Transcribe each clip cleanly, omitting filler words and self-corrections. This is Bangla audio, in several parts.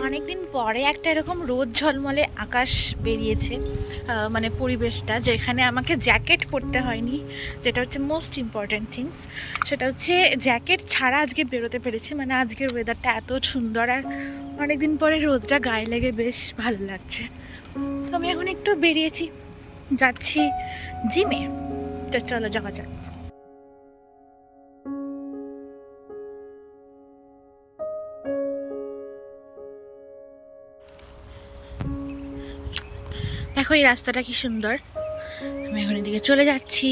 অনেকদিন পরে একটা এরকম রোদ ঝলমলে আকাশ বেরিয়েছে, মানে পরিবেশটা, যেখানে আমাকে জ্যাকেট পরতে হয়নি, যেটা হচ্ছে মোস্ট ইম্পর্ট্যান্ট থিংস। সেটা হচ্ছে জ্যাকেট ছাড়া আজকে বেরোতে পেরেছি, মানে আজকের ওয়েদারটা এত সুন্দর, আর অনেকদিন পরে রোদটা গায়ে লেগে বেশ ভালো লাগছে। তো আমি এখন একটু বেরিয়েছি, যাচ্ছি জিমে। তো চলো যাওয়া যাক। দেখো এই রাস্তাটা কি সুন্দর, আমি এখন এদিকে চলে যাচ্ছি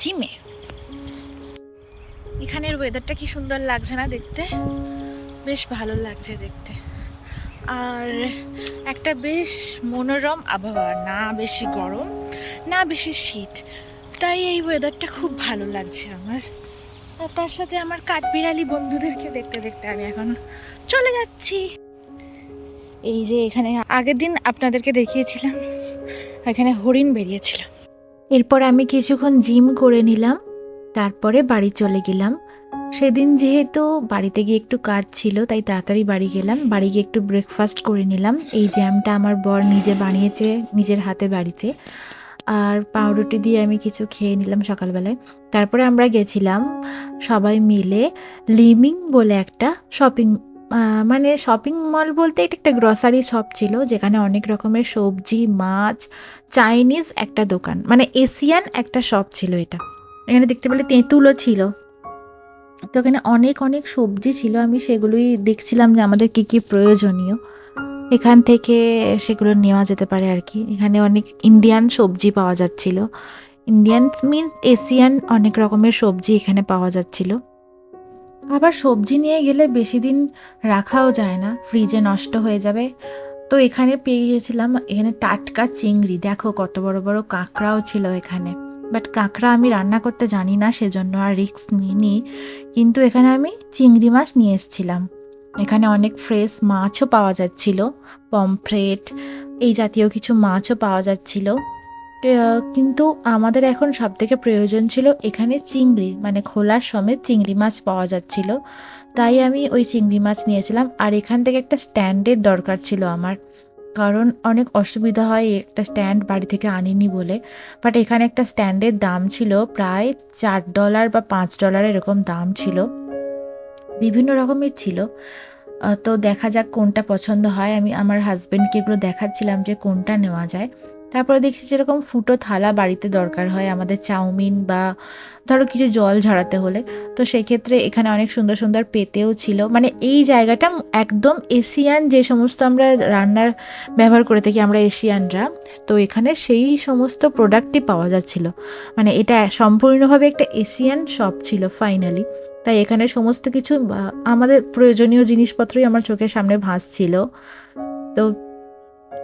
জিমে। এখানের ওয়েদারটা কি সুন্দর লাগছে না দেখতে, বেশ ভালো লাগছে দেখতে। আর একটা বেশ মনোরম আবহাওয়া, না বেশি গরম না বেশি শীত, তাই এই ওয়েদারটা খুব ভালো লাগছে আমার। আর তার সাথে আমার কাঠবিড়ালি বন্ধুদেরকে দেখতে দেখতে আমি এখন চলে যাচ্ছি। এই যে এখানে আগের দিন আপনাদেরকে দেখিয়েছিলাম, এখানে হরিণ বেরিয়েছিল। এরপর আমি কিছুক্ষণ জিম করে নিলাম, তারপরে বাড়ি চলে গেলাম। সেদিন যেহেতু বাড়িতে গিয়ে একটু কাজ ছিল, তাই তাড়াতাড়ি বাড়ি গেলাম। বাড়ি গিয়ে একটু ব্রেকফাস্ট করে নিলাম। এই জ্যামটা আমার বর নিজে বানিয়েছে নিজের হাতে বাড়িতে, আর পাউরুটি দিয়ে আমি কিছু খেয়ে নিলাম সকালবেলায়। তারপরে আমরা গেছিলাম সবাই মিলে লিমিং বলে একটা শপিং, মানে শপিং মল বলতে এটা একটা গ্রসারি শপ ছিল, যেখানে অনেক রকমের সবজি, মাছ, চাইনিজ একটা দোকান, মানে এশিয়ান একটা শপ ছিল এটা। এখানে দেখতে পেলে তেঁতুলও ছিল। তো এখানে অনেক অনেক সবজি ছিল, আমি সেগুলোই দেখছিলাম যে আমাদের কি কি প্রয়োজনীয় এখান থেকে সেগুলো নেওয়া যেতে পারে আর কি। এখানে অনেক ইন্ডিয়ান সবজি পাওয়া যাচ্ছিল, ইন্ডিয়ান মিনস এশিয়ান অনেক রকমের সবজি এখানে পাওয়া যাচ্ছিল। আবার সবজি নিয়ে গেলে বেশি দিন রাখাও যায় না, ফ্রিজে নষ্ট হয়ে যাবে। তো এখানে পেয়ে গিয়েছিলাম এখানে টাটকা চিংড়ি, দেখো কত বড় বড় কাঁকড়াও ছিল এখানে। বাট কাঁকড়া আমি রান্না করতে জানি না, সেজন্য আর রিস্ক নিইনি। কিন্তু এখানে আমি চিংড়ি মাছ নিয়ে এসেছিলাম। এখানে অনেক ফ্রেশ মাছও পাওয়া যাচ্ছিল, পমফ্রেট এই জাতীয় কিছু মাছও পাওয়া যাচ্ছিল। কিন্তু আমাদের এখন সব থেকে প্রয়োজন ছিল এখানে চিংড়ি, মানে খোলার সমেত চিংড়ি মাছ পাওয়া যাচ্ছিল, তাই আমি ওই চিংড়ি মাছ নিয়েছিলাম। আর এখান থেকে একটা স্ট্যান্ডের দরকার ছিল আমার, কারণ অনেক অসুবিধা হয় একটা স্ট্যান্ড বাড়ি থেকে আনিনি বলে। বাট এখানে একটা স্ট্যান্ডের দাম ছিল প্রায় $4 বা $5 এরকম দাম ছিল, বিভিন্ন রকমের ছিল। তো দেখা যাক কোনটা পছন্দ হয়। আমি আমার হাজব্যান্ডকে এগুলো দেখাচ্ছিলাম যে কোনটা নেওয়া যায়। তারপরে দেখছি যেরকম ফুটো থালা বাড়িতে দরকার হয় আমাদের চাউমিন বা ধরো কিছু জল ঝরাতে হলে, তো সেক্ষেত্রে এখানে অনেক সুন্দর সুন্দর পেতেও ছিল। মানে এই জায়গাটা একদম এশিয়ান, যে সমস্ত আমরা রান্নার ব্যবহার করে থাকি আমরা এশিয়ানরা, তো এখানে সেই সমস্ত প্রোডাক্টই পাওয়া যাচ্ছিল। মানে এটা সম্পূর্ণভাবে একটা এশিয়ান শপ ছিল ফাইনালি। তাই এখানে সমস্ত কিছু আমাদের প্রয়োজনীয় জিনিসপত্রই আমার চোখের সামনে ভাসছিল। তো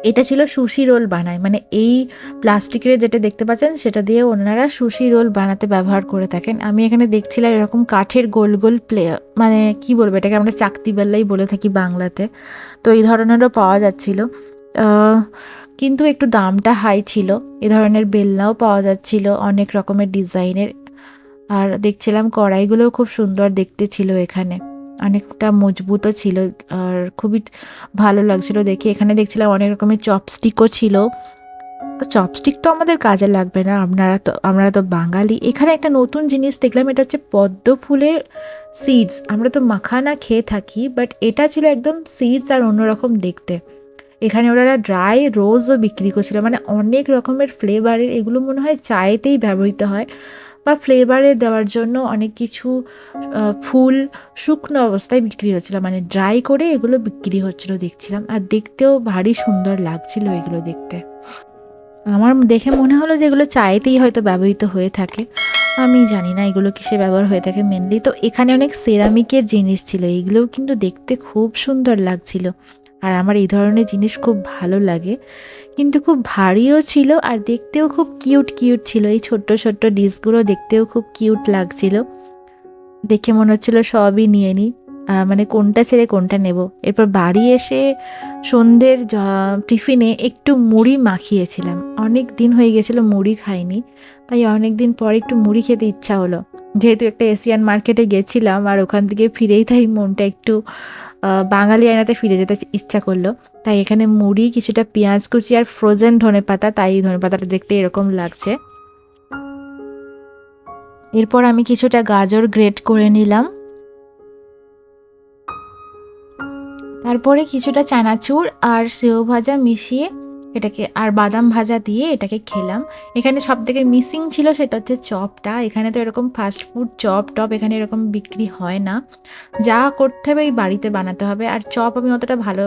এটা ছিল সুশি রোল বানায়, মানে এই প্লাস্টিকের যেটা দেখতে পাচ্ছেন সেটা দিয়ে ওনারা সুশি রোল বানাতে ব্যবহার করে থাকেন। আমি এখানে দেখছিলাম এরকম কাঠের গোল গোল মানে কি বলবো, এটাকে আমরা চাকতি বেল্লাই বলে থাকি বাংলাতে। তো এই ধরনেরও পাওয়া যাচ্ছিল, কিন্তু একটু দামটা হাই ছিল। এ ধরনের বেলনাও পাওয়া যাচ্ছিল অনেক রকমের ডিজাইনের। আর দেখছিলাম কড়াইগুলোও খুব সুন্দর দেখতে ছিল এখানে, অনেকটা মজবুতও ছিল, আর খুবই ভালো লাগছিল দেখে। এখানে দেখছিলাম অনেক রকমের চপস্টিকও ছিল। চপস্টিক তো আমাদের কাজে লাগবে না, আমরা তো বাঙালি। এখানে একটা নতুন জিনিস দেখলাম, এটা হচ্ছে পদ্ম ফুলের সিডস। আমরা তো মাখানা খেয়ে থাকি, বাট এটা ছিল একদম সিডস আর অন্যরকম দেখতে। এখানে ওরা ড্রাই রোজও বিক্রি করছিল, মানে অনেক রকমের ফ্লেভারের। এগুলো মনে হয় চায়েতেই ব্যবহৃত হয় বা ফ্লেভারে দেওয়ার জন্য অনেক কিছু ফুল শুকনো অবস্থায় বিক্রি হচ্ছিল, মানে ড্রাই করে এগুলো বিক্রি হচ্ছিল দেখছিলাম। আর দেখতেও ভারী সুন্দর লাগছিল এগুলো দেখতে। আমার দেখে মনে হলো যে এগুলো চায়েতেই হয়তো ব্যবহৃত হয়ে থাকে, আমি জানি না এগুলো কিসে ব্যবহার হয়ে থাকে মেনলি। তো এখানে অনেক সেরামিকের জিনিস ছিল, এগুলোও কিন্তু দেখতে খুব সুন্দর লাগছিল। আর আমার এই ধরনের জিনিস খুব ভালো লাগে, কিন্তু খুব ভারীও ছিল আর দেখতেও খুব কিউট কিউট ছিল। এই ছোট্ট ছোট্ট ডিশগুলো দেখতেও খুব কিউট লাগছিল, দেখে মনে হচ্ছিল সবই নিয়ে নিই, মানে কোনটা ছেড়ে কোনটা নেব। এরপর বাড়ি এসে সন্ধ্যের টিফিনে একটু মুড়ি মাখিয়েছিলাম, অনেক দিন হয়ে গেছিলো মুড়ি খাইনি, তাই অনেক দিন পর একটু মুড়ি খেতে ইচ্ছা হলো। যেহেতু একটা এশিয়ান মার্কেটে গেছিলাম আর ওখান থেকে ফিরেই, তাই মনটা একটু বাঙালি আয়নাতে ফিরে যেতে ইচ্ছা করলো। তাই এখানে মুড়ি, কিছুটা পেঁয়াজ কুচি আর ফ্রোজেন ধনেপাতা, তাই ধনেপাতাটা দেখতে এরকম লাগছে। এরপর আমি কিছুটা গাজর গ্রেট করে নিলাম, তারপরে কিছুটা চানাচুর আর সেও ভাজা মিশিয়ে এটাকে, আর বাদাম ভাজা দিয়ে এটাকে খেলাম। এখানে সব থেকে মিসিং ছিল সেটা হচ্ছে চপটা। এখানে তো এরকম ফাস্টফুড চপ টপ এখানে এরকম বিক্রি হয় না, যা করতে হবে এই বাড়িতে বানাতে হবে। আর চপ আমি অতটা ভালো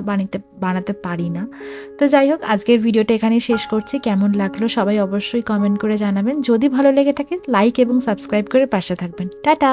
বানাতে পারি না। তো যাই হোক, আজকের ভিডিওটা এখানেই শেষ করছি। কেমন লাগলো সবাই অবশ্যই কমেন্ট করে জানাবেন। যদি ভালো লেগে থাকে লাইক এবং সাবস্ক্রাইব করে পাশে থাকবেন। টাটা।